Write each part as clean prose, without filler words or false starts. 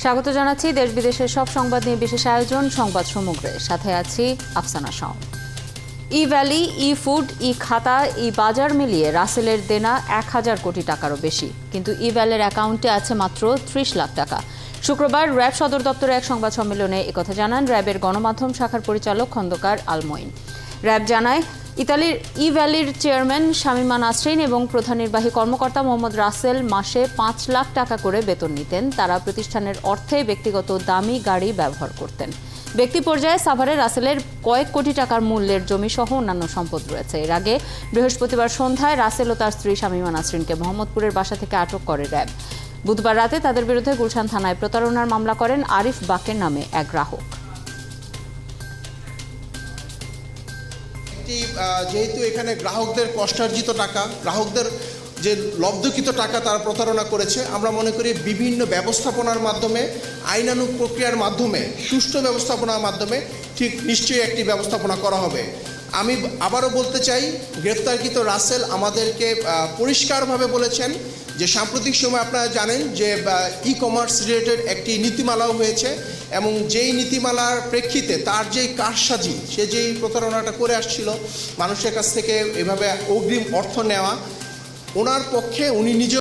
স্বাগত জানাচ্ছি দেশ বিদেশের সব সংবাদ নিয়ে বিশেষ আয়োজন সংবাদ সমগ্রে। সাথে আছি আফসানা শাওন। ই ভ্যালি, ই ফুড, ই খাতা, ই বাজার মিলিয়ে রাসেলের দেনা ১,০০০ কোটি টাকারও বেশি, কিন্তু ই ভ্যালির অ্যাকাউন্টে আছে মাত্র ৩০ লাখ টাকা। শুক্রবার র্যাব সদর দপ্তরে এক সংবাদ সম্মেলনে একথা জানান র্যাবের গণমাধ্যম শাখার পরিচালক খন্দকার আলমঈন। র্যাব জানায়, ইতালির ই ভ্যালির চেয়ারম্যান শামীমা নাসরিন এবং প্রধান নির্বাহী কর্মকর্তা মোহাম্মদ রাসেল মাসে ৫ লাখ টাকা করে বেতন নিতেন। তারা প্রতিষ্ঠানের অর্থে ব্যক্তিগত দামি গাড়ি ব্যবহার করতেন। ব্যক্তি পর্যায়ে সাভারে রাসেলের কয়েক কোটি টাকার মূল্যের জমিসহ অন্যান্য সম্পদ রয়েছে। এর আগে বৃহস্পতিবার সন্ধ্যায় রাসেল ও তার স্ত্রী শামীমা নাসরিনকে মোহাম্মদপুরের বাসা থেকে আটক করে র্যাব। বুধবার রাতে তাদের বিরুদ্ধে গুলশান থানায় প্রতারণার মামলা করেন আরিফ বাকের নামে এক গ্রাহক। যেহেতু এখানে গ্রাহকদের কষ্টার্জিত টাকা, গ্রাহকদের যে লব্ধকৃত টাকা তারা প্রতারণা করেছে, আমরা মনে করি বিভিন্ন ব্যবস্থাপনার মাধ্যমে, আইনানুগ প্রক্রিয়ার মাধ্যমে, সুষ্ঠু ব্যবস্থাপনার মাধ্যমে ঠিক নিশ্চয়ই একটি ব্যবস্থাপনা করা হবে। আমি আবারও বলতে চাই, গ্রেফতারকৃত রাসেল আমাদেরকে পরিষ্কারভাবে বলেছেন যে সাম্প্রতিক সময় আপনারা জানেন যে ই কমার্স রিলেটেড একটি নীতিমালাও হয়েছে এবং যেই নীতিমালার প্রেক্ষিতে তার যেই কারসাজি, সে যেই প্রতারণাটা করে আসছিল মানুষের কাছ থেকে এভাবে অগ্রিম অর্থ নেওয়া, ওনার পক্ষে উনি নিজে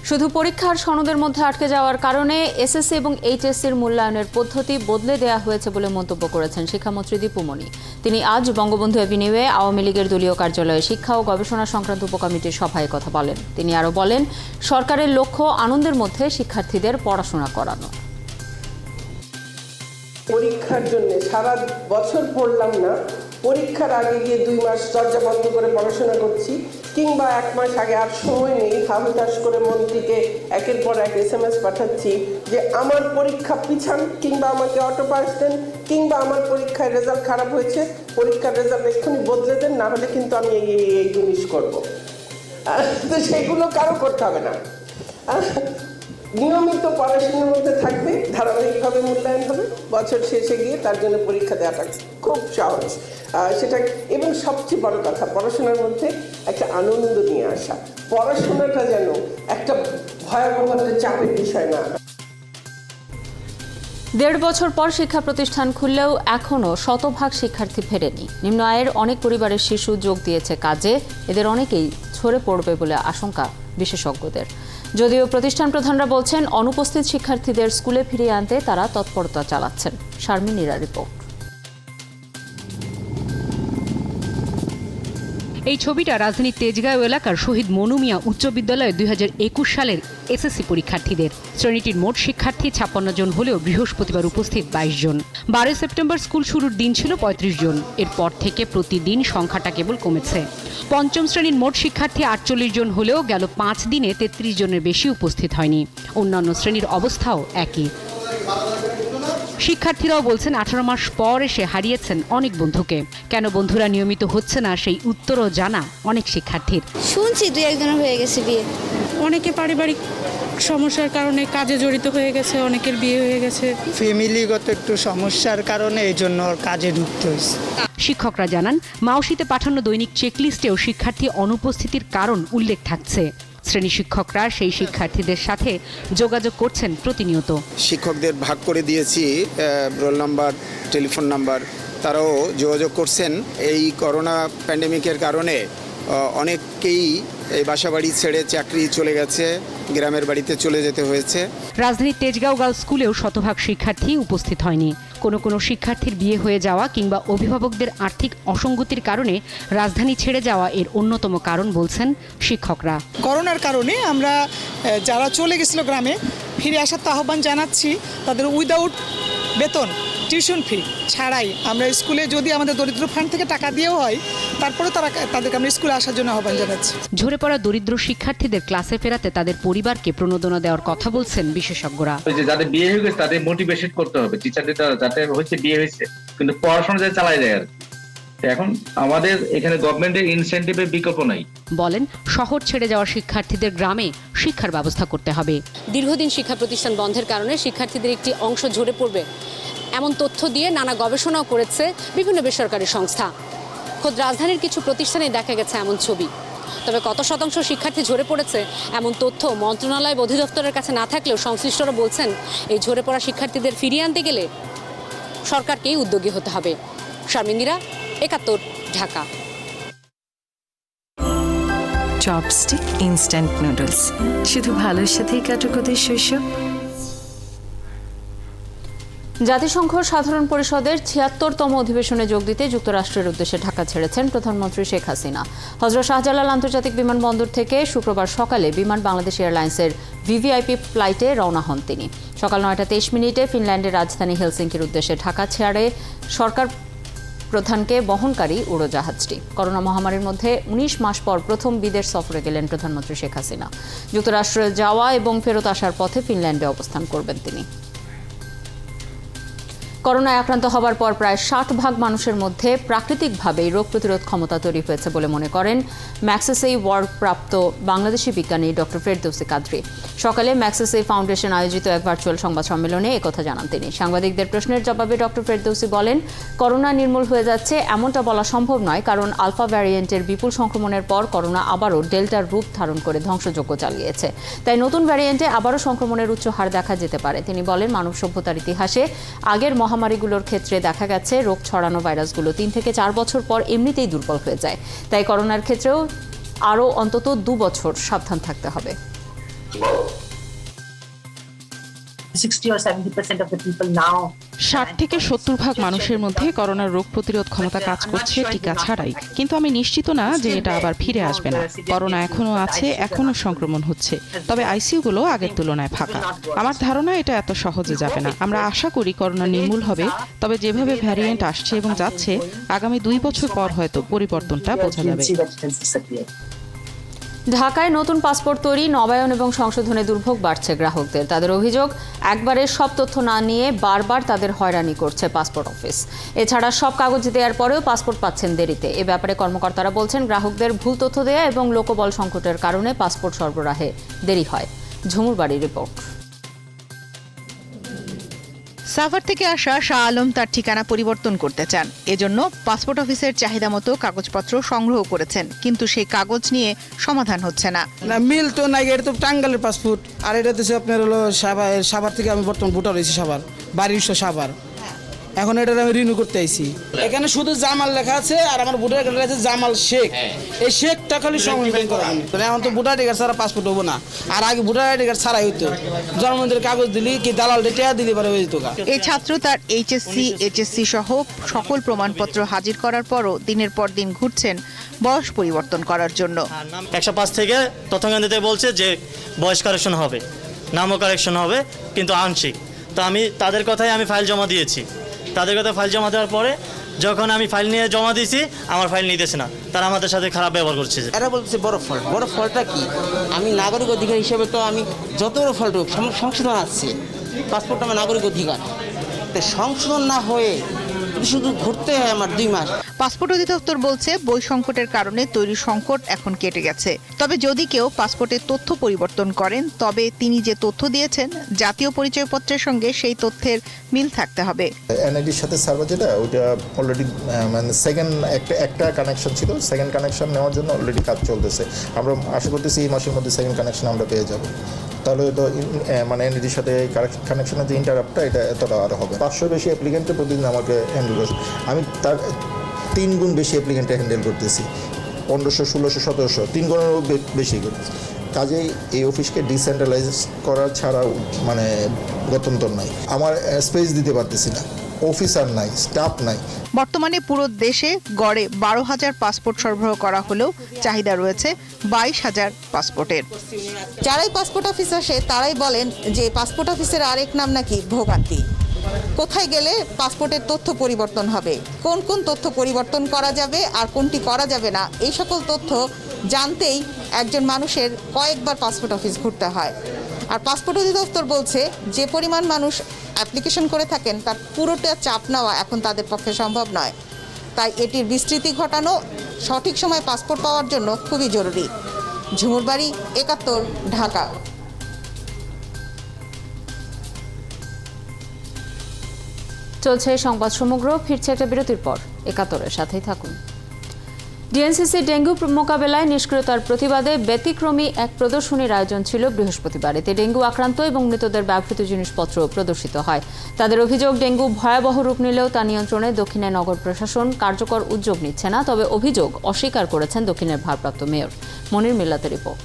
শুধু পরীক্ষার সনদের মধ্যে আটকে যাওয়ার কারণে এসএসসি এবং এইচএসসির মূল্যায়নের পদ্ধতি বদলে দেওয়া হয়েছে বলে মন্তব্য করেছেন শিক্ষামন্ত্রী দীপু মনি। তিনি আজ বঙ্গবন্ধু এভিনিউয়ে আওয়ামী লীগের দলীয় কার্যালয়ে শিক্ষা ও গবেষণা সংক্রান্ত উপকমিটির সভায় কথা বলেন। তিনি আরও বলেন, সরকারের লক্ষ্য আনন্দের মধ্যে শিক্ষার্থীদের পড়াশোনা করানো। পরীক্ষার জন্য সারা বছর পড়লাম না, পরীক্ষার আগে গিয়ে 2 মাস দরজা বন্ধ করে পড়াশোনা করছি, কিংবা 1 মাস আগে আর সময় নেই হাহুতাশ করে মন্ত্রীকে একের পর এক SMS পাঠাচ্ছি যে আমার পরীক্ষা পিছান, কিংবা আমাকে অটো পাস দেন, কিংবা আমার পরীক্ষায় রেজাল্ট খারাপ হয়েছে, পরীক্ষার রেজাল্ট এক্ষুনি বদলে দেন, না হলে কিন্তু আমি এই জিনিস করবো। তো সেগুলো কারো করতে হবে না। নিয়মিত পড়াশোনার মধ্যে থাকবে, ধারাবাহিকভাবে মূল্যায়ন হবে, বছর শেষে গিয়ে তার জন্য পরীক্ষা দেওয়াটা খুব সহজ সেটা। এবং সবচেয়ে বড় কথা, পড়াশোনার মধ্যে একটা আনন্দ নিয়ে আসা, পড়াশোনাটা যেন একটা ভয়াবহ একটা চাপের বিষয় না। 1.5 বছর পর শিক্ষা প্রতিষ্ঠান খুললেও এখনও শতভাগ শিক্ষার্থী ফেরেনি। নিম্ন আয়ের অনেক পরিবারের শিশু যোগ দিয়েছে কাজে, এদের অনেকেই ঝরে পড়বে বলে আশঙ্কা বিশেষজ্ঞদের। যদিও প্রতিষ্ঠান প্রধানরা বলছেন, অনুপস্থিত শিক্ষার্থীদের স্কুলে ফিরিয়ে আনতে তারা তৎপরতা চালাচ্ছেন। শারমিনীরা রিপোর্ট। এই ছবিটা রাজধানীর তেজগাঁও এলাকার শহীদ মনু মিয়া উচ্চ বিদ্যালয়ের 2021 সালের এসএসসি পরীক্ষার্থীদের। শ্রেণীটির মোট শিক্ষার্থী 56 জন হলেও বৃহস্পতিবার উপস্থিত 22 জন। 12 সেপ্টেম্বর স্কুল শুরুর দিন ছিল 35 জন। এরপর থেকে প্রতিদিন সংখ্যাটা কেবল কমেছে। পঞ্চম শ্রেণীর মোট শিক্ষার্থী 48 জন হলেও গেল 5 দিনে 33 জনের বেশি উপস্থিত হয়নি। অন্যান্য শ্রেণীর অবস্থাও একই। শিক্ষার্থীরাও বলছেন, 18 মাস পর এসে হারিয়েছেন অনেক বন্ধুকে। কেন বন্ধুরা নিয়মিত হচ্ছে না, সেই উত্তরও জানা অনেক শিক্ষার্থীর। শুনছি 2-1 হয়ে গেছে বিয়ে, অনেকে পারিবারিক সমস্যার কারণে কাজে জড়িত হয়ে গেছে, অনেকের বিয়ে হয়ে গেছে, ফ্যামিলিগত একটু সমস্যার কারণে এই জন্য কাজে ঢুকতে হয়েছে। শিক্ষকরা জানান, মাওসিতে পাঠানো দৈনিক চেকলিস্টেও শিক্ষার্থী অনুপস্থিতির কারণ উল্লেখ থাকছে। শ্রেণী শিক্ষকরা সেই শিক্ষার্থীদের সাথে যোগাযোগ করছেন প্রতিনিয়ত। শিক্ষকদের ভাগ করে দিয়েছি রোল নাম্বার, টেলিফোন নাম্বার, তারাও যোগাযোগ করছেন। এই করোনা প্যান্ডেমিকের কারণে অনেককেই এই বাসাবাড়ি ছেড়ে চাকরি চলে গেছে, গ্রামের বাড়িতে চলে যেতে হয়েছে। রাজধানীর তেজগাঁও গার্লস স্কুলেও শতভাগ শিক্ষার্থী উপস্থিত হয়নি। কোনো শিক্ষার্থীর বিয়ে হয়ে যাওয়া কিংবা অভিভাবকদের আর্থিক অসঙ্গতির কারণে রাজধানী ছেড়ে যাওয়া এর অন্যতম কারণ বলছেন শিক্ষকরা। করোনার কারণে আমরা যারা চলে গেছিল গ্রামে, ফিরে আসার তো আহ্বান জানাচ্ছি। তাদের উইদাউট বেতন, টিউশন ফি ছাড়াই আমরা স্কুলে, যদি আমাদের দরিদ্র ফান্ড থেকে টাকা দিয়েও হয়, তারপরে তাদেরকে আমরা স্কুলে আসার জন্য আহ্বান জানাচ্ছি। ঝরে পড়া দরিদ্র শিক্ষার্থীদের ক্লাসে ফেরাতে তাদের পরিবারকে প্রণোদনা দেওয়ার কথা বলছেন বিশেষজ্ঞরা। যাদের বিয়ে হয়ে গেছে তাদের মোটিভেশন করতে হবে, টিচারদের যাতে হচ্ছে বিয়ে হয়েছে কিন্তু পড়াশোনা যাতে চালাই যায় আর এখন আমাদের এখানে গভর্নমেন্টের ইনসেন্টিভের বিকল্প নাই। বলেন, শহর ছেড়ে যাওয়া শিক্ষার্থীদের গ্রামে শিক্ষার ব্যবস্থা করতে হবে। দীর্ঘদিন শিক্ষা প্রতিষ্ঠান বন্ধের কারণে শিক্ষার্থীদের একটি অংশ ঝরে পড়বে এমন তথ্য দিয়ে নানা গবেষণাও করেছে বিভিন্ন বেসরকারি সংস্থা। খোদ রাজধানীর কিছু প্রতিষ্ঠানে দেখা গেছে এমন ছবি। তবে কত শতাংশ শিক্ষার্থী ঝরে পড়েছে এমন তথ্য মন্ত্রণালয় বা অধিদপ্তরের কাছে না থাকলেও সংশ্লিষ্টরা বলছেন এই ঝরে পড়া শিক্ষার্থীদের ফিরিয়ে আনতে গেলে সরকারকেই উদ্যোগী হতে হবে। শারমিন্দিরা, ৭১, ঢাকা। চপস্টিক ইনস্ট্যান্ট নুডলস, শুধু ভালোর সাথেই কাটুক ওদের শৈশব। জাতিসংঘ সাধারণ পরিষদের ৭৬তম অধিবেশনে যোগ দিতে যুক্তরাষ্ট্রের উদ্দেশ্যে ঢাকা ছেড়েছেন প্রধানমন্ত্রী শেখ হাসিনা। হযরত শাহজালাল আন্তর্জাতিক বিমানবন্দর থেকে শুক্রবার সকালে বিমান বাংলাদেশ এয়ারলাইন্সের ভিভিআইপি ফ্লাইটে রওনা হন তিনি। সকাল ৯টা ২৩ মিনিটে ফিনল্যান্ডের রাজধানী হেলসিঙ্কির উদ্দেশ্যে ঢাকা ছেড়ে সরকার প্রধানকে বহনকারী উড়োজাহাজটি। করোনা মহামারীর মধ্যে ১৯ মাস পর প্রথম বিদেশ সফরে গেলেন প্রধানমন্ত্রী শেখ হাসিনা। যুক্তরাষ্ট্রে যাওয়া এবং ফেরত আসার পথে ফিনল্যান্ডে অবস্থান করবেন তিনি। করোনায় আক্রান্ত হবার পর প্রায় ৬০% মানুষের মধ্যে প্রাকৃতিকভাবেই রোগ প্রতিরোধ ক্ষমতা তৈরি হয়েছে বলে মনে করেন ম্যাক্সেসেই ওয়ার্ডপ্রাপ্ত বাংলাদেশি বিজ্ঞানী ডক্টর ফেরদৌসী কাদরী। সকালে ম্যাক্সেসেই ফাউন্ডেশন আয়োজিত এক ভার্চুয়াল সংবাদ সম্মেলনে একথা জানান তিনি। সাংবাদিকদের প্রশ্নের জবাবে ডক্টর ফেরদৌসী বলেন, করোনা নির্মূল হয়ে যাচ্ছে এমনটা বলা সম্ভব নয়, কারণ আলফা ভ্যারিয়েন্টের বিপুল সংক্রমণের পর করোনা আবারও ডেল্টার রূপ ধারণ করে ধ্বংসযজ্ঞ চালিয়েছে। তাই নতুন ভ্যারিয়েন্টে আবারও সংক্রমণের উচ্চ হার দেখা যেতে পারে। তিনি বলেন, মানব সভ্যতার ইতিহাসে আগের মহামারীগুলোর ক্ষেত্রে দেখা গেছে রোগ ছড়ানো ভাইরাসগুলো ৩ থেকে ৪ বছর পর এমনিতেই দুর্বল হয়ে যায়। তাই করোনার ক্ষেত্রেও আরও অন্তত ২ বছর সাবধান থাকতে হবে। ৬০ থেকে ৭০% মানুষের মধ্যে করোনার রোগ প্রতিরোধ ক্ষমতা কাজ করছে টিকা ছাড়াই। কিন্তু আমি নিশ্চিত না যে এটা আবার ফিরে আসবে না। করোনা এখনো আছে, এখনো সংক্রমণ হচ্ছে, তবে আইসিইউগুলো আগের তুলনায় ফাঁকা। আমার ধারণা এটা এত সহজে যাবে না। আমরা আশা করি করোনা নির্মূল হবে, তবে যেভাবে ভ্যারিয়েন্ট আসছে এবং যাচ্ছে, আগামী ২ বছর পর হয়তো পরিবর্তনটা বোঝা যাবে। ঢাকায় নতুন পাসপোর্ট তৈরি, নবায়ন এবং সংশোধনে দুর্ভোগ বাড়ছে গ্রাহকদের। তাদের অভিযোগ, একবারে সব তথ্য না নিয়ে বারবার তাদের হয়রানি করছে পাসপোর্ট অফিস। এছাড়া সব কাগজ দেওয়ার পরেও পাসপোর্ট পাচ্ছেন দেরিতে। এ ব্যাপারে কর্মকর্তারা বলছেন, গ্রাহকদের ভুল তথ্য দেয়া এবং লোকবল সংকটের কারণে পাসপোর্ট সরবরাহে দেরি হয়। ঝুমুর বাড়ির রিপোর্ট। সাভার থেকে আসা শাহ আলম তার ঠিকানা পরিবর্তন করতে চান। এজন্য পাসপোর্ট অফিসের চাহিদা মতো কাগজপত্র সংগ্রহ করেছেন, কিন্তু সেই কাগজ নিয়ে সমাধান হচ্ছে না। মিল তো নাই, এটা তো টাঙ্গালের পাসপোর্ট, আর এটা তো আপনার হলো সাভার থেকে আমি বর্তমান ভোটার হয়েছি, সাভার বাড়ির সাভার। এখন এটা আমি রিনিউ করতে আইছি। এখানে শুধু জামাল লেখা আছে, আর আমার ভোটার কার্ডে আছে জামাল শেখ। এই শেখটা খালি সংশোধন করা হয়নি। এখন তো ভোটার আইডি কার্ড ছাড়া পাসপোর্ট হবো না, আর আগে ভোটার আইডি কার্ড ছাড়াই হইতো। জন্মদিনের কাগজ দিলি কি দালাল টেয়া দিলি পারে হয়ে যেত। এই ছাত্র তার এইচএসসি সহ সকল প্রমাণপত্র হাজির করার পরও দিনের পর দিন ঘুরছেন বয়স পরিবর্তন করার জন্য। ১০৫ থেকে তথ্যকেন্দ্রতে বলছে যে বয়স কারেকশন হবে, নামও কারেকশন হবে, কিন্তু আংশিক। তো আমি তাদের কথাই আমি ফাইল জমা দিয়েছি। তাদের কথা ফাইল জমা দেওয়ার পরে যখন আমি ফাইল নিয়ে জমা দিয়েছি, আমার ফাইল নিতেছে না, তারা আমাদের সাথে খারাপ ব্যবহার করছে। এরা বলছে বড় ফল্ট। বড় ফল্টটা কি? আমি নাগরিক অধিকার হিসেবে তো আমি যত বড় ফল্ট হোক সংশোধন আসছে, পাসপোর্ট আমার নাগরিক অধিকার, তাই সংশোধন না হয়ে শুধু ঘুরতে হয় আমার 2 মাস। পাসপোর্ট অধিদপ্তর বলছে বই সংকটের কারণে তৈরি সংকট এখন কেটে গেছে। তবে যদি কেউ পাসপোর্টের তথ্য পরিবর্তন করেন, তবে তিনি যে তথ্য দিয়েছেন জাতীয় পরিচয়পত্রের সঙ্গে সেই তথ্যের মিল থাকতে হবে। এনআইডির সাথে সার্ভার যেটা, ওইটা অলরেডি মানে সেকেন্ড একটা কানেকশন ছিল, সেকেন্ড কানেকশন নেওয়ার জন্য অলরেডি কাজ চলতেছে। আমরা আশা করতেছি এই মাসের মধ্যে সেকেন্ড কানেকশন আমরা পেয়ে যাব। তাহলে তো মানে এনআইডির সাথে কানেকশনের যে ইন্টারাপ্টটা, এটা এতটা আরও হবে। 500 বেশি অ্যাপ্লিকেন্টে প্রতিদিন আমাকে হ্যান্ডেল করছে। আমি তার 3 গুণ বেশি অ্যাপ্লিকেন্টে হ্যান্ডেল করতেছি। 1500, 1600, 1700, 3 গুণেরও বেশি করতেছি। কাজেই এই অফিসকে ডিসেন্ট্রালাইজ করা ছাড়া মানে গত্যন্তর নাই। আমার স্পেস দিতে পারতেছি না, অফিসার নাই, স্টাফ নাই। বর্তমানে পুরো দেশে গড়ে 12,000 পাসপোর্ট সরবরাহ করা হলেও চাহিদা রয়েছে 22,000 পাসপোর্টের। যারাই পাসপোর্ট অফিস আসে তারাই বলেন যে পাসপোর্ট অফিসের আরেক নাম নাকি ভোগান্তি। কোথায় গেলে পাসপোর্টের তথ্য পরিবর্তন হবে, কোন কোন তথ্য পরিবর্তন করা যাবে আর কোনটি করা যাবে না, এই সকল তথ্য জানতেই একজন মানুষের কয়েকবার পাসপোর্ট অফিস ঘুরতে হয়। আর পাসপোর্ট অধিদপ্তর বলছে যে পরিমাণ মানুষ অ্যাপ্লিকেশন করে থাকেন তার পুরোটা চাপ নেওয়া এখন তাদের পক্ষে সম্ভব নয়। তাই এটির বিস্তৃতি ঘটানো, সঠিক সময় পাসপোর্ট পাওয়ার জন্য খুবই জরুরি। ঝুমুর বাড়ি, ৭১, ঢাকা। চলছে সংবাদ সমগ্র, ফিরছে একটা বিরতির পর। ৭১-এর সাথেই থাকুন। ডিএনসিসি ডেঙ্গু মোকাবেলায় নিষ্ক্রিয়তার প্রতিবাদে ব্যতিক্রমী এক প্রদর্শনীর আয়োজন ছিল বৃহস্পতিবার। এতে ডেঙ্গু আক্রান্ত এবং মৃতদের ব্যবহৃত জিনিসপত্র প্রদর্শিত হয়। তাদের অভিযোগ, ডেঙ্গু ভয়াবহ রূপ নিলেও তা নিয়ন্ত্রণে দক্ষিণের নগর প্রশাসন কার্যকর উদ্যোগ নিচ্ছে না। তবে অভিযোগ অস্বীকার করেছেন দক্ষিণের ভারপ্রাপ্ত মেয়র। মনির মিল্লাতের রিপোর্ট।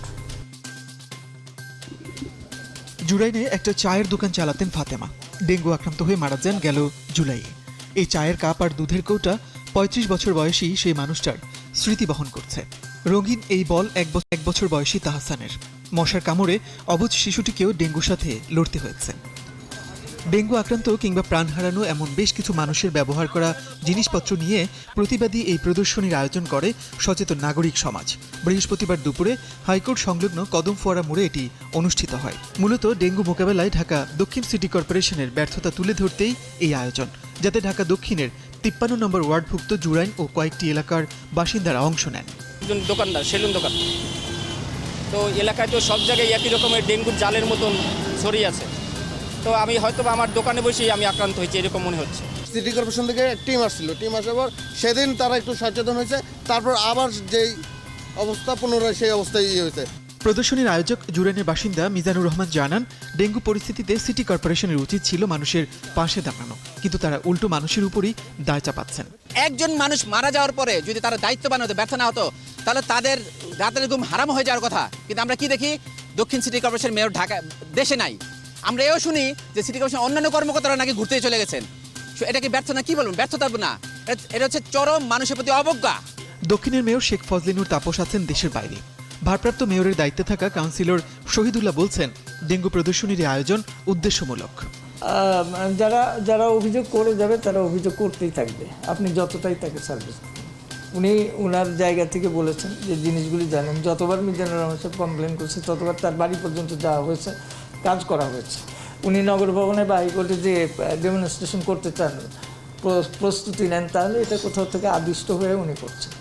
জুরাইনে একটা চায়ের দোকান চালাতেন ফাতেমা। ডেঙ্গু আক্রান্ত হয়ে মারা যান গেল জুলাইয়ে। এই চায়ের কাপ আর দুধের কৌটা ৩৫ বছর বয়সী সেই মানুষটার স্মৃতি বহন করছে। রঙিন এই বল এক বছর বয়সী তাহসানের। মশার কামড়ে অবুঝ শিশুটিকেও ডেঙ্গুর সাথে লড়তে হয়েছে। ডেঙ্গু আক্রান্ত কিংবা প্রাণ হারানো এমন বেশ কিছু মানুষের ব্যবহার করা জিনিসপত্র নিয়ে প্রতিবাদী এই প্রদর্শনীর আয়োজন করে সচেতন নাগরিক সমাজ। বৃহস্পতিবার দুপুরে হাইকোর্ট সংলগ্ন কদমফোয়ারা মোড়ে এটি অনুষ্ঠিত হয়। মূলত ডেঙ্গু মোকাবেলায় ঢাকা দক্ষিণ সিটি কর্পোরেশনের ব্যর্থতা তুলে ধরতেই এই আয়োজন, যাতে ঢাকা দক্ষিণের ৫৩ নম্বর ওয়ার্ডভুক্ত জুরাইন ও কয়েকটি এলাকার বাসিন্দারা অংশ নেন। দোকানদার সেলুন দোকান, তো এলাকায় তো সব জায়গায় একই রকমের ডেঙ্গুর জালের মতন ছড়িয়ে আছে। তো আমি হয়তো আমার দোকানে বসেই আমি আক্রান্ত হয়েছি এরকম মনে হচ্ছে। সিটি কর্পোরেশন থেকে টিম আসছিল, টিম আসার পর সেদিন তারা একটু সচেতন হয়েছে, তারপর আবার যেই অবস্থা পুনরায় সেই অবস্থায় হয়েছে। প্রদর্শনীর আয়োজক জুরাইনের বাসিন্দা মিজানুর রহমান জানান, ডেঙ্গু পরিস্থিতিতে সিটি কর্পোরেশনের উচিত ছিল মানুষের পাশে দাঁড়ানো, কিন্তু তারা উল্টো মানুষের উপরই দায় চাপাচ্ছেন। একজন মানুষ মারা যাওয়ার পরে যদি তারা দায়িত্ববান হতে ব্যর্থ না হতো, তাহলে তাদের রাতের ঘুম হারাম হয়ে যাওয়ার কথা। কিন্তু আমরা কি দেখি, দক্ষিণ সিটি কর্পোরেশন মেয়র ঢাকা দেশে নাই। আমরা এও শুনি যে সিটি কর্পোরেশন অন্যান্য কর্মকর্তারা নাকি ঘুরতে চলে গেছেন। এটা কি ব্যর্থ না? কি বলবেন, ব্যর্থতা না, এটা হচ্ছে চরম মানুষের প্রতি অবজ্ঞা। দক্ষিণের মেয়র শেখ ফজলিনুর তাপস আছেন দেশের বাইরে। ভারপ্রাপ্ত মেয়রের দায়িত্বে থাকা কাউন্সিলর শহীদুল্লাহ বলছেন, ডেঙ্গু প্রদর্শনীর আয়োজন উদ্দেশ্যমূলক। যারা অভিযোগ করে যাবে তারা অভিযোগ করতেই থাকবে, আপনি যতটাই তাকে সার্ভিস। উনি ওনার জায়গা থেকে বলেছেন যে জিনিসগুলি জানেন। যতবার মিজানুর রহমান সাহেব কমপ্লেন করছে ততবার তার বাড়ি পর্যন্ত যাওয়া হয়েছে, কাজ করা হয়েছে। উনি নগর ভবনে বা হাইকোর্টে যে ডেমনস্ট্রেশন করতে চান, প্রস্তুতি নেন, তাহলে এটা কোথাও থেকে আদিষ্ট হয়ে উনি করছেন।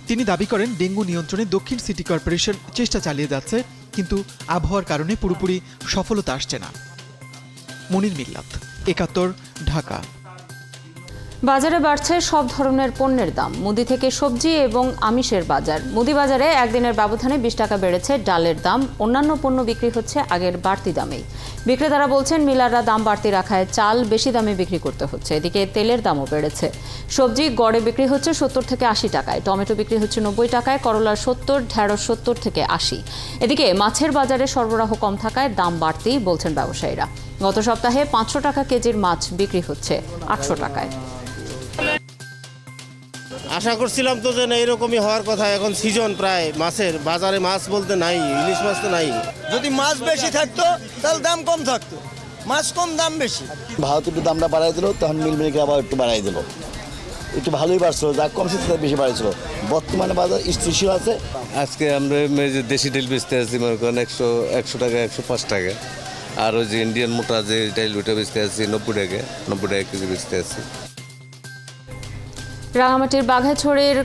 তিনি দাবি করেন, ডেঙ্গু নিয়ন্ত্রণে দক্ষিণ সিটি কর্পোরেশন চেষ্টা চালিয়ে যাচ্ছে, কিন্তু আবহাওয়ার কারণে পুরোপুরি সফলতা আসছে না। মনির মিল্লাত, ৭১, ঢাকা। বাজারে বাড়ছে সব ধরনের পণ্যের দাম। মুদি থেকে সবজি এবং আমিষের বাজার। মুদি বাজারে একদিনের ব্যবধানে ২০ টাকা বেড়েছে ডালের দাম। অন্যান্য পণ্য বিক্রি হচ্ছে আগের বাড়তি দামেই। বিক্রেতারা বলছেন, মিলাররা দাম বাড়তি রাখায় চাল বেশি দামে বিক্রি করতে হচ্ছে। এদিকে তেলের দামও বেড়েছে। সবজি গড়ে বিক্রি হচ্ছে ৭০ থেকে ৮০ টাকায়, টমেটো বিক্রি হচ্ছে ৯০ টাকায়, করলার ৭০, ঢেঁড়স ৭০ থেকে ৮০। এদিকে মাছের বাজারে সরবরাহ কম থাকায় দাম বাড়তি বলছেন ব্যবসায়ীরা। গত সপ্তাহে ৫০০ টাকা কেজির মাছ বিক্রি হচ্ছে ৮০০ টাকায়। আশা করছিলাম তো যে এইরকমই হওয়ার কথা। এখন সিজন প্রায় মাছের, বাজারে মাছ বলতে নাই, ইলিশ মাছ তো নাই। যদি মাছ বেশি থাকতো তাহলে দাম কম থাকতো, মাছ কম দাম বেশি। ভারত একটু দামটা বাড়াই দিল, তখন মিল মিলকে আবার একটু বাড়াই দিল, একটু ভালোই বাড়ছিল, যা কমছে তার বেশি বাড়ছিল। বর্তমানে বাজার স্থিতিশীল আছে। আজকে আমরা দেশি ডাল বেচতে আছি মনে করেন ১০০ টাকা, ১০৫ টাকা। আর ওই যে ইন্ডিয়ান মোটা যে ডাল ওইটা বেচতে আছি ৯০ টাকা কেজি বেচতে আছি। রাঙামাটির বাঘাছড়ির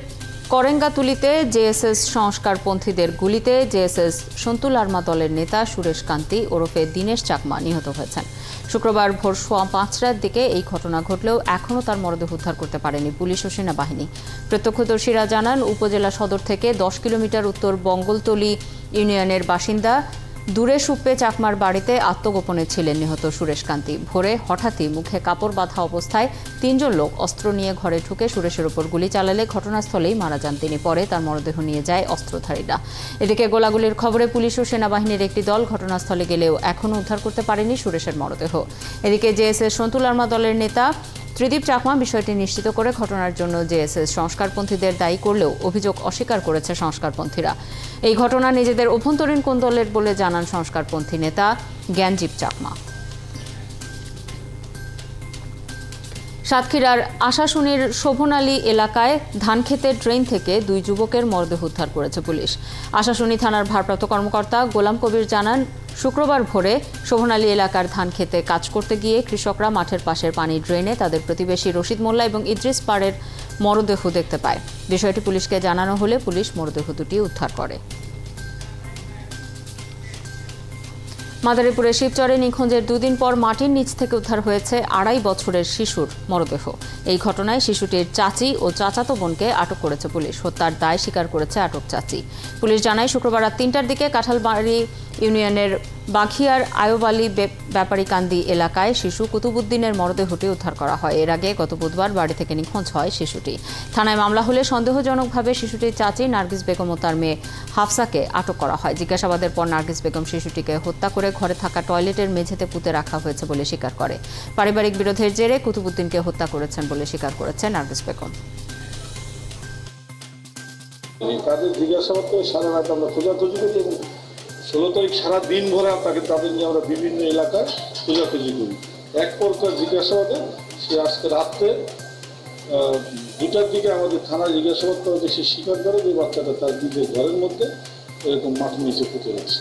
করেঙ্গাতুলিতে জেএসএস সংস্কারপন্থীদের গুলিতে জেএসএস সন্তুল আর্মা দলের নেতা সুরেশ কান্তি ওরফে দীনেশ চাকমা নিহত হয়েছেন। শুক্রবার ভোর ৫:১৫টার দিকে এই ঘটনা ঘটলেও এখনও তার মরদেহ উদ্ধার করতে পারেনি পুলিশ ও সেনাবাহিনী। প্রত্যক্ষদর্শীরা জানান, উপজেলা সদর থেকে ১০ কিলোমিটার উত্তর বঙ্গলতলি ইউনিয়নের বাসিন্দা দূরে সুপ্পে চাকমার বাড়িতে আত্মগোপনে ছিলেন নিহত সুরেশ কান্তি। ভোরে হঠাৎই মুখে কাপড় বাঁধা অবস্থায় ৩ জন লোক অস্ত্র নিয়ে ঘরে ঢুকে সুরেশের উপর গুলি চালালে ঘটনাস্থলেই মারা যান তিনি। পরে তার মরদেহ নিয়ে যায় অস্ত্রধারীরা। এদিকে গোলাগুলির খবরে পুলিশ ও সেনাবাহিনীর একটি দল ঘটনাস্থলে গেলেও এখনও উদ্ধার করতে পারেনি সুরেশের মরদেহ। এদিকে জেএসএস সন্তুল আর্মা দলের নেতা ত্রিদীপ চাকমা বিষয়টি নিশ্চিত করে ঘটনার জন্য জেএসএস সংস্কারপন্থীদের দায়ী করলেও অভিযোগ অস্বীকার করেছে সংস্কারপন্থীরা। এই ঘটনা নিজেদের অভ্যন্তরীণ কোন্দলের বলে জানান সংস্কারপন্থী নেতা জ্ঞানজীব চাকমা। সাতক্ষীরার আশাশুনির শোভনালী এলাকায় ধানক্ষেতের ড্রেন থেকে ২ যুবকের মরদেহ উদ্ধার করেছে পুলিশ। আশাশুনি থানার ভারপ্রাপ্ত কর্মকর্তা গোলাম কবির জানান, শুক্রবার ভোরে শোভনালী এলাকার ধান খেতে কাজ করতে গিয়ে কৃষকরা মাঠের পাশের পানির ড্রেনে তাদের প্রতিবেশী রশিদ মোল্লা এবং ইদ্রিস পারের মরদেহ দেখতে পায়। বিষয়টি পুলিশকে জানানো হলে পুলিশ মরদেহ দুটি উদ্ধার করে। মাদারীপুরের শিবচরে নিখোঁজের দুদিন পর মাটির নিচ থেকে উদ্ধার হয়েছে 2.5 বছরের শিশুর মরদেহ। এই ঘটনায় শিশুটির চাচি ও চাচাতো বোনকে আটক করেছে পুলিশ। হত্যার দায় স্বীকার করেছে আটক চাচি। পুলিশ জানায় শুক্রবার রাত 3টার দিকে কাঁঠালবাড়ি ইউনিয়নের বাঘিয়ার আয়োবালি ব্যাপারীকান্দি এলাকায় শিশু কুতুবুদ্দিনের মরদেহটি উদ্ধার করা হয়। এর আগে গত বুধবার বাড়ি থেকে নিখোঁজ হয় শিশুটি। থানায় মামলা হলে সন্দেহজনকভাবে শিশুটির চাচি নার্গিস বেগম ও তার মেয়ে হাফসাকে আটক করা হয়। জিজ্ঞাসাবাদের পর নার্গিস বেগম শিশুটিকে হত্যা করে ঘরে থাকা টয়লেটের মেঝেতে পুঁতে রাখা হয়েছে বলে স্বীকার করে। পারিবারিক বিরোধের জেরে কুতুবুদ্দিনকে হত্যা করেছেন বলে স্বীকার করেছে নার্গিস বেগম। তাদের জিজ্ঞাসাবাদ করে সারা রাত আমরা খোঁজাখুঁজি করি এবং 16 তারিখ সারা দিন ভরে তাদের নিয়ে আমরা বিভিন্ন এলাকায় খোঁজাখুঁজি করি। এক প্রকার জিজ্ঞাসাবাদে সে আজকে রাত্রে 2টার দিকে আমাদের থানায় জিজ্ঞাসাবাদ করে সে স্বীকার করে যে বাচ্চাটা তার নিজের ঘরের মধ্যে এরকম মাটির নিচে পুঁতে রয়েছে।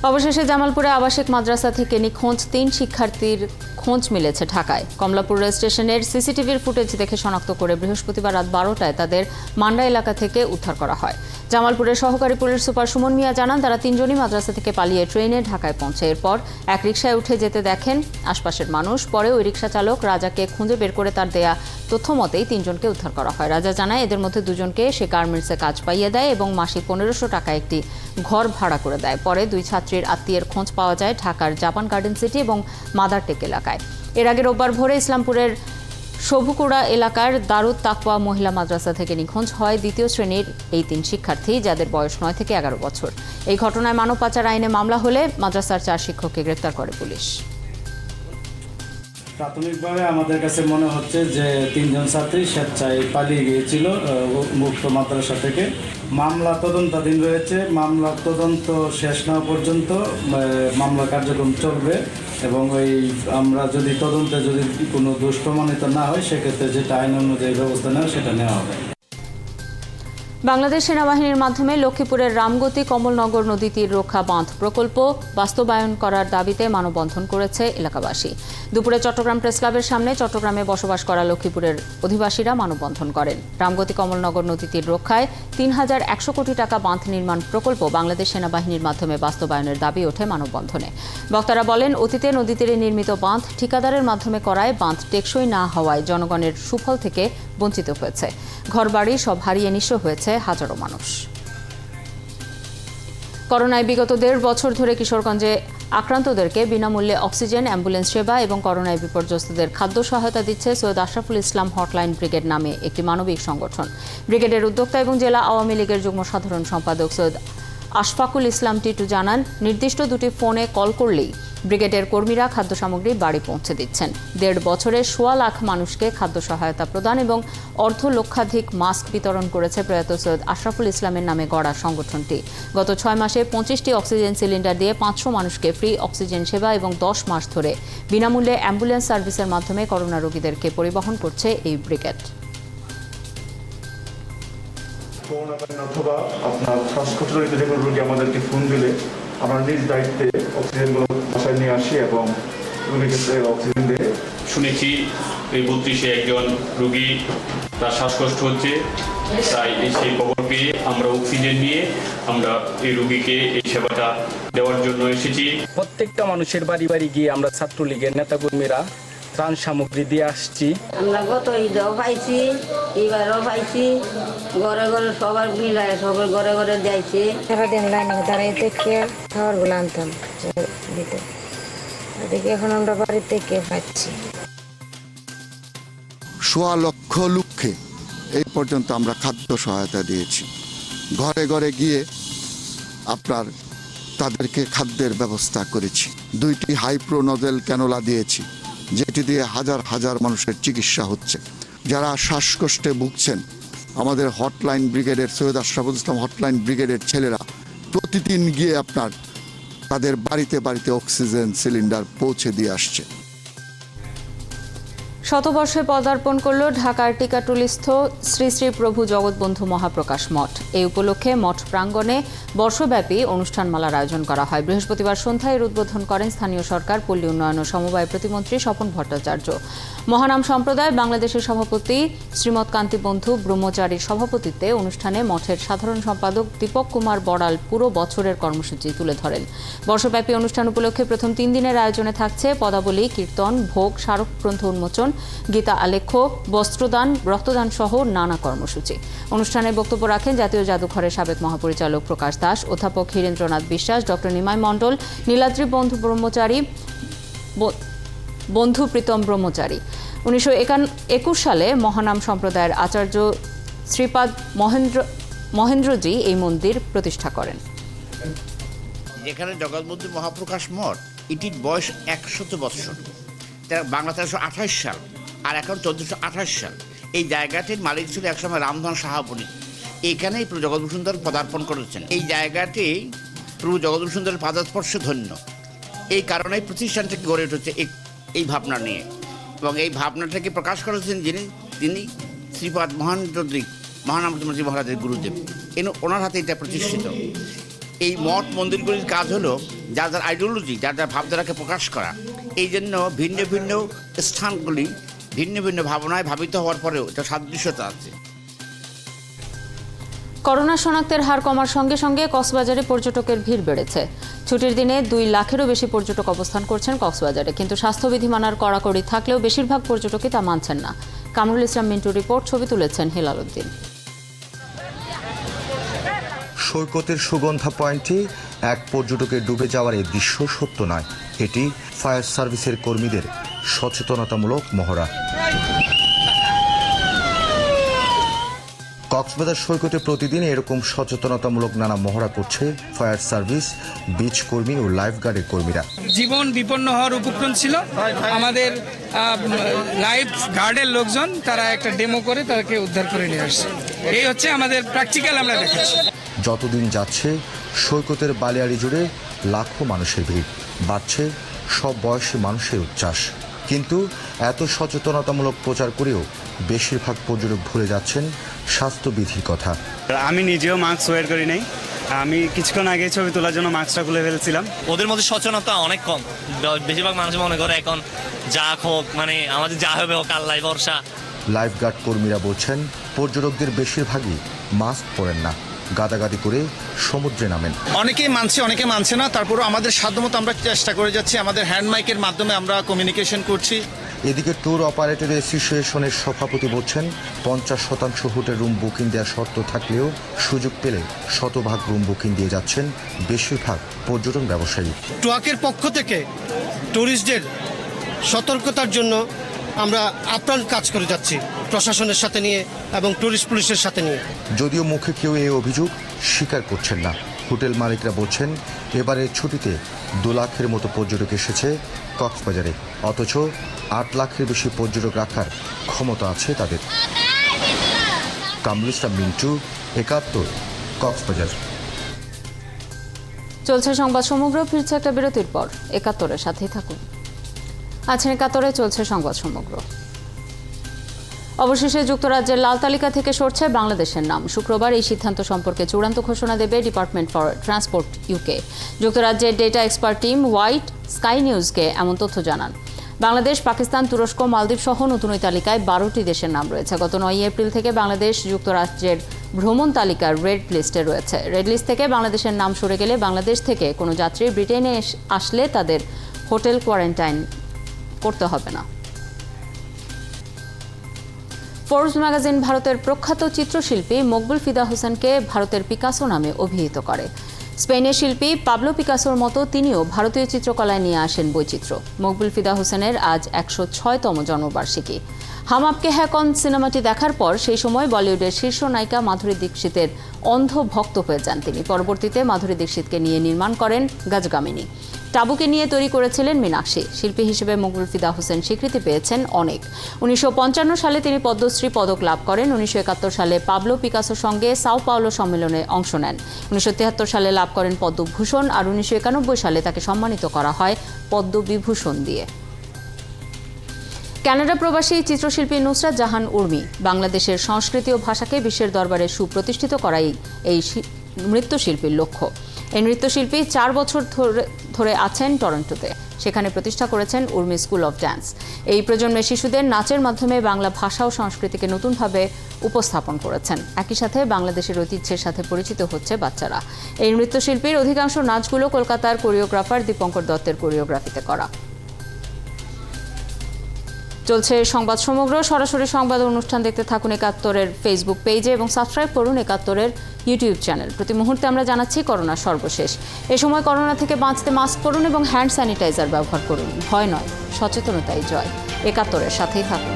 অবশেষে জামালপুরে আবাসিক মাদ্রাসা থেকে নিখোঁজ 3 শিক্ষার্থীর খোঁজ মিলেছে ঢাকায়। কমলাপুর রেল স্টেশনের সিসিটিভির ফুটেজ দেখে শনাক্ত করে বৃহস্পতিবার রাত 12টায় তাদের মান্ডা এলাকা থেকে উদ্ধার করা হয়। জামালপুরের সহকারী পুলিশ সুপার সুমন মিয়া জানান, তারা 3 জনই মাদ্রাসা থেকে পালিয়ে ট্রেনে ঢাকায় পৌঁছে। এরপর এক রিকশায় উঠে যেতে দেখেন আশপাশের মানুষ। পরে ওই রিকশা চালক রাজাকে খুঁজে বের করে তার দেয়া তথ্য মতেই 3 জনকে উদ্ধার করা হয়। রাজা জানায়, এদের মধ্যে 2 জনকে সে গার্মেন্টসে কাজ পাইয়ে দেয় এবং মাসিক 1500 টাকা একটি ঘর ভাড়া করে দেয়। পরে 2 ছাত্রীর আত্মীয়ের খোঁজ পাওয়া যায় ঢাকার জাপান গার্ডেন সিটি এবং মাদারটেক এলাকায়। এর আগে রোববার ভোরে ইসলামপুরের শোভুকুড়া এলাকার দারুদ তাকওয়া মহিলা মাদ্রাসা থেকে নিখোঁজ হয় 2য় শ্রেণীর এই 3 শিক্ষার্থী, যাদের বয়স 9 থেকে 11 বছর। এই ঘটনায় মানব পাচার আইনে মামলা হলে মাদ্রাসার 4 শিক্ষককে গ্রেফতার করে পুলিশ। প্রাথমিকভাবে আমাদের কাছে মনে হচ্ছে যে 3 জন ছাত্রী স্বেচ্ছায় পালিয়ে গিয়েছিল মুক্ত মাদ্রাসা থেকে। মামলা তদন্তাধীন রয়েছে। মামলা তদন্ত শেষ না পর্যন্ত মামলা কার্যক্রম চলবে এবং আমরা যদি তদন্তে যদি কোনো দোষ প্রমাণিত না হয় সেক্ষেত্রে যেটা আইন অনুযায়ী ব্যবস্থা নেওয়া সেটা নেওয়া হবে। বাংলাদেশ সেনাবাহিনীর মাধ্যমে লক্ষ্মীপুরের রামগতি কমলনগর নদী তীর রক্ষা বাঁধ প্রকল্প বাস্তবায়ন করার দাবিতে মানববন্ধন করেছে এলাকাবাসী। দুপুরে চট্টগ্রাম প্রেস ক্লাবের সামনে চট্টগ্রামে বসবাস করা লক্ষ্মীপুরের অধিবাসীরা মানববন্ধন করেন। রামগতি কমলনগর নদী তীর রক্ষায় 3100 কোটি টাকা বাঁধ নির্মাণ প্রকল্প বাংলাদেশ সেনাবাহিনীর মাধ্যমে বাস্তবায়নের দাবি ওঠে মানববন্ধনে। বক্তারা বলেন, অতীতে নদী তীরে নির্মিত বাঁধ ঠিকাদারের মাধ্যমে করায় বাঁধ টেকসই না হওয়ায় জনগণের সুফল থেকে বঞ্চিত হয়েছে। ঘরবাড়ি সব হারিয়ে নিঃস্ব হয়েছে হাজারো মানুষ। করোনায় বিগত 1.5 বছর ধরে কিশোরগঞ্জে আক্রান্তদেরকে বিনামূল্যে অক্সিজেন, অ্যাম্বুলেন্স সেবা এবং করোনায় বিপর্যস্তদের খাদ্য সহায়তা দিচ্ছে সৈয়দ আশরাফুল ইসলাম হটলাইন ব্রিগেড নামে একটি মানবিক সংগঠন। ব্রিগেডের উদ্যোক্তা এবং জেলা আওয়ামী লীগের যুগ্ম সাধারণ সম্পাদক সৈয়দ আশফাকুল ইসলাম টিটু জানান, নির্দিষ্ট 2টি ফোনে কল করলেই ব্রিগেডের কর্মীরা খাদ্য সামগ্রী বাড়ি পৌঁছে দিচ্ছেন। 1.5 বছরে 1.25 লাখ মানুষকে খাদ্য সহায়তা প্রদান এবং অর্ধলক্ষাধিক মাস্ক বিতরণ করেছে প্রয়াত সৈয়দ আশরাফুল ইসলামের নামে গড়া সংগঠনটি। গত 6 মাসে 25টি অক্সিজেন সিলিন্ডার দিয়ে 500 মানুষকে ফ্রি অক্সিজেন সেবা এবং 10 মাস ধরে বিনামূল্যে অ্যাম্বুলেন্স সার্ভিসের মাধ্যমে করোনা রোগীদেরকে পরিবহন করছে এই ব্রিগেড। ফোন অথবা আপনার শ্বাসকষ্টজনিত যে কোনো রোগী আমাদেরকে ফোন দিলে আমরা নিজ দায়িত্বে অক্সিজেনগুলো বাসায় নিয়ে আসি এবং রোগীকে অক্সিজেন দিয়ে। শুনেছি এই 32-এ একজন রোগী তার শ্বাসকষ্ট হচ্ছে, তাই সেই খবর পেয়ে আমরা অক্সিজেন নিয়ে আমরা এই রোগীকে এই সেবাটা দেওয়ার জন্য এসেছি। প্রত্যেকটা মানুষের বাড়ি বাড়ি গিয়ে আমরা ছাত্রলীগের নেতাকর্মীরা ত্রাণ সামগ্রী দিয়ে আসছি। আমরা গত ঈদেও পাইছি, এবারও পাইছি, ঘরে ঘরে সবার মিলায় সবার ঘরে ঘরে দিয়েছি। সারাদিন লাইনে দাঁড়িয়ে থেকে খাবারগুলো আনতাম দিতে, দেখি এখন আমরা বাড়ি থেকে পাচ্ছি। 1.25 লক্ষ লোককে এই পর্যন্ত আমরা খাদ্য সহায়তা দিয়েছি। ঘরে ঘরে গিয়ে আপনার তাদেরকে খাদ্যের ব্যবস্থা করেছি। 2টি হাইপ্রো নজেল ক্যানোলা দিয়েছি, যেটি দিয়ে হাজার হাজার মানুষের চিকিৎসা হচ্ছে। যারা শ্বাসকষ্টে ভুগছেন, আমাদের হটলাইন ব্রিগেডের সৈয়দ আশরাফুল ইসলাম হটলাইন ব্রিগেডের ছেলেরা প্রতিদিন গিয়ে আপনার তাদের বাড়িতে বাড়িতে অক্সিজেন সিলিন্ডার পৌঁছে দিয়ে আসছে। শতবর্ষে পদার্পণ করল ঢাকার টিকাটুলিস্থ শ্রী শ্রী প্রভু জগৎবন্ধু মহাপ্রকাশ মঠ। এই উপলক্ষে মঠ প্রাঙ্গণে বর্ষব্যাপী অনুষ্ঠানমালার আয়োজন করা হয়। বৃহস্পতিবার সন্ধ্যায় এর উদ্বোধন করেন স্থানীয় সরকার, পল্লী উন্নয়ন ও সমবায় প্রতিমন্ত্রী স্বপন ভট্টাচার্য। মহানাম সম্প্রদায় বাংলাদেশের সভাপতি শ্রীমৎ কান্তিবন্ধু ব্রহ্মচারীর সভাপতিত্বে অনুষ্ঠানে মঠের সাধারণ সম্পাদক দীপক কুমার বড়াল পুরো বছরের কর্মসূচি তুলে ধরেন। বর্ষব্যাপী অনুষ্ঠান উপলক্ষে প্রথম 3 দিনের আয়োজনে থাকছে পদাবলী, কীর্তন, ভোগ, স্মারক গ্রন্থ উন্মোচন, গীতা আলেখ্য, বস্ত্রদান, রক্তদান সহ নানা কর্মসূচি। অনুষ্ঠানে বক্তব্য রাখেন জাতীয় জাদুঘরের সাবেক মহাপরিচালক প্রকাশ দাস, অধ্যাপক হীরেন্দ্রনাথ বিশ্বাস, ডক্টর নিমাই মণ্ডল, নীলাদ্রি বন্ধু ব্রহ্মচারী, বন্ধু প্রীতম ব্রহ্মচারী। 1921 সালে মহানাম সম্প্রদায়ের আচার্য শ্রীপাদ মহেন্দ্রজি এই মন্দির প্রতিষ্ঠা করেন। যেখানে জগৎবন্ধু মহাপ্রকাশ মঠ, এটির বয়স 100 বৎসর, বাংলা 1328 সাল, আর এখন 1428 সাল। এই জায়গাটির মালিক ছিল একসময় রামধন সাহাবনী। এখানেই প্রভু জগৎবন্ধু সুন্দর পদার্পণ করেছেন। এই জায়গাটি প্রভু জগৎবন্ধু সুন্দরের পাদস্পর্শে ধন্য। এই কারণেই প্রতিষ্ঠানটি গড়ে উঠেছে এই ভাবনা নিয়ে, এবং এই ভাবনাটাকে প্রকাশ করেছেন তিনি শ্রীপাদ মহানামজি মহারাজের গুরুদেব। ওনার হাতে এটা প্রতিষ্ঠিত। এই মঠ মন্দিরগুলির কাজ হলো যার যার আইডিওলজি, যার যার ভাবধারাকে প্রকাশ করা। এই জন্য ভিন্ন ভিন্ন স্থানগুলি ভিন্ন ভিন্ন ভাবনায় ভাবিত হওয়ার পরেও এটা সাদৃশ্যতা আছে। করোনা শনাক্তের হার কমার সঙ্গে সঙ্গে কক্সবাজারে পর্যটকের ভিড় বেড়েছে। ছুটির দিনে 2 লাখেরও বেশি পর্যটক অবস্থান করছেন কক্সবাজারে, কিন্তু স্বাস্থ্যবিধি মানার কড়াকড়ি থাকলেও বেশিরভাগ পর্যটকই তা মানছেন না। কামরুল ইসলাম মিন্টু রিপোর্ট, ছবি তুলেছেন হেলাল উদ্দিন। সৈকতের সুগন্ধা পয়েন্টে এক পর্যটকের ডুবে যাওয়ার এই দৃশ্য সত্য নয়, এটি ফায়ার সার্ভিসের কর্মীদের সচেতনতামূলক মহড়া। কক্সবাজার সৈকতে প্রতিদিন এরকম সচেতনতামূলক নানা মহড়া করছে ফায়ার সার্ভিস, বিচ কর্মী ও লাইফ গার্ডের কর্মীরা। জীবন বিপন্ন হওয়ার উপক্রম ছিল, আমাদের লাইফ গার্ডের লোকজন তারা একটা ডেমো করে তাদেরকে উদ্ধার করে নিয়ে আসছে। এই হচ্ছে আমাদের প্র্যাকটিক্যাল আমরা দেখেছি। যতদিন যাচ্ছে সৈকতের বালিয়াড়ি জুড়ে লাখো মানুষের ভিড়, বাড়ছে সব বয়সী মানুষের উচ্ছ্বাস। কিন্তু এত সচেতনতামূলক প্রচার করেও বেশিরভাগ পর্যটক ভুলে যাচ্ছেন স্বাস্থ্যবিধির কথা। আমি নিজেও মাস্ক ওয়্যার করি নাই। আমি কিছুক্ষণ আগে ছবি তোলার জন্য মাস্কটা খুলে ফেলছিলাম। ওদের মধ্যে সচেতনতা অনেক কম। বেশিরভাগ মানুষ মনে করে এখন যা হোক, মানে আমাদের যা হবে হোক, আল্লাহ ভরসা। লাইফ গার্ড কর্মীরা বলছেন পর্যটকদের বেশিরভাগই মাস্ক পরেন না, গাদাগাদি করে সমুদ্রে নামেন। অনেকেই মানছে, অনেকে মানছে না। তারপরও আমাদের সাধ্যমতো আমরা চেষ্টা করে যাচ্ছি, আমাদের হ্যান্ড মাইকের মাধ্যমে আমরা কমিউনিকেশন করছি। এদিকে ট্যুর অপারেটর অ্যাসোসিয়েশনের সভাপতি বলছেন 50% হোটেল রুম বুকিং দেওয়ার শর্ত থাকলেও সুযোগ পেলে শতভাগ রুম বুকিং দিয়ে যাচ্ছেন বেশিরভাগ পর্যটন ব্যবসায়ী। টুয়াকের পক্ষ থেকে ট্যুরিস্টদের সতর্কতার জন্য আমরা আপ্রাণ কাজ করে যাচ্ছি প্রশাসনের সাথে নিয়ে এবং ট্যুরিস্ট পুলিশের সাথে নিয়ে। যদিও মুখে কেউ এই অভিযোগ স্বীকার করছেন না। হোটেল মালিকরা বলছেন এবারের ছুটিতে 2 লাখের মতো পর্যটক এসেছে কক্সবাজারে, অথচ 8 লাখের বেশি পর্যটক রাখার ক্ষমতা আছে তাদের। কামরুল ইসলাম মিন্টু, 71, কক্সবাজার। চলছে সংবাদ সমগ্র, ফিরছে একটা বিরতির পর। 71-এর সাথেই থাকুন। আছেন 71-এ, চলছে সংবাদ সমগ্র। অবশেষে যুক্তরাজ্যের লাল তালিকা থেকে সরছে বাংলাদেশের নাম। শুক্রবার এই সিদ্ধান্ত সম্পর্কে চূড়ান্ত ঘোষণা দেবে ডিপার্টমেন্ট ফর ট্রান্সপোর্ট ইউকে। যুক্তরাজ্যের data expert team white sky নিউজকে এমন তথ্য জানান। বাংলাদেশ, পাকিস্তান, তুরস্ক, মালদ্বীপ সহ নতুন ওই তালিকায় 12টি দেশের নাম রয়েছে। গত 9 এপ্রিল থেকে বাংলাদেশ যুক্তরাজ্যের ভ্রমণ তালিকার রেড লিস্টে রয়েছে। রেড লিস্ট থেকে বাংলাদেশের নাম সরে গেলে বাংলাদেশ থেকে কোনো যাত্রী ব্রিটেনে আসলে তাদের হোটেল কোয়ারেন্টাইন করতে হবে না। ফোর্বস ম্যাগাজিন ভারতের প্রখ্যাত চিত্রশিল্পী মকবুল ফিদা হোসেনকে ভারতের পিকাসো নামে অভিহিত করে। স্পেনের শিল্পী পাবলো পিকাসোর মতো তিনিও ভারতীয় চিত্রকলায় নিয়ে আসেন বৈচিত্র্য। মকবুল ফিদা হোসেনের আজ 106তম জন্মবার্ষিকী। হাম আপকে হ্যাঁ কন সিনেমাটি দেখার পর সেই সময় বলিউডের শীর্ষ নায়িকা মাধুরী দীক্ষিতের অন্ধ ভক্ত হয়ে যান তিনি। পরবর্তীতে মাধুরী দীক্ষিতকে নিয়ে নির্মাণ করেন গজগামিনী। টাবুকে নিয়ে তৈরি করেছিলেন মীনাক্ষী। শিল্পী হিসেবে মকবুল ফিদা হোসেন স্বীকৃতি পেয়েছেন অনেক। 1955 সালে তিনি পদ্মশ্রী পদক লাভ করেন। 1971 সালে পাবলো পিকাসোর সঙ্গে সাও পাওলো সম্মেলনে অংশ নেন। 1973 সালে লাভ করেন পদ্মভূষণ, আর 1991 সালে তাকে সম্মানিত করা হয় পদ্মবিভূষণ দিয়ে। কানাডা প্রবাসী চিত্রশিল্পী নুসরাত জাহান উর্মি বাংলাদেশের সংস্কৃতি ও ভাষাকে বিশ্বের দরবারে সুপ্রতিষ্ঠিত করাই এই নৃত্যশিল্পীর লক্ষ্য। এই নৃত্যশিল্পী 4 বছর ধরে আছেন টরন্টোতে। সেখানে প্রতিষ্ঠা করেছেন উর্মি স্কুল অফ ডান্স। এই প্রজন্মের শিশুদের নাচের মাধ্যমে বাংলা ভাষা ও সংস্কৃতিকে নতুনভাবে উপস্থাপন করেছেন। একই সাথে বাংলাদেশের ঐতিহ্যের সাথে পরিচিত হচ্ছে বাচ্চারা। এই নৃত্যশিল্পীর অধিকাংশ নাচগুলো কলকাতার কোরিওগ্রাফার দীপঙ্কর দত্তের কোরিওগ্রাফিতে করা। চলছে সংবাদ সমগ্র। সরাসরি সংবাদ অনুষ্ঠান দেখতে থাকুন একাত্তরের ফেসবুক পেজে এবং সাবস্ক্রাইব করুন একাত্তরের ইউটিউব চ্যানেল। প্রতি মুহূর্তে আমরা জানাচ্ছি করোনার সর্বশেষ। এ সময় করোনা থেকে বাঁচতে মাস্ক পরুন এবং হ্যান্ড স্যানিটাইজার ব্যবহার করুন। ভয় নয়, সচেতনতাই জয়। একাত্তরের সাথেই থাকুন।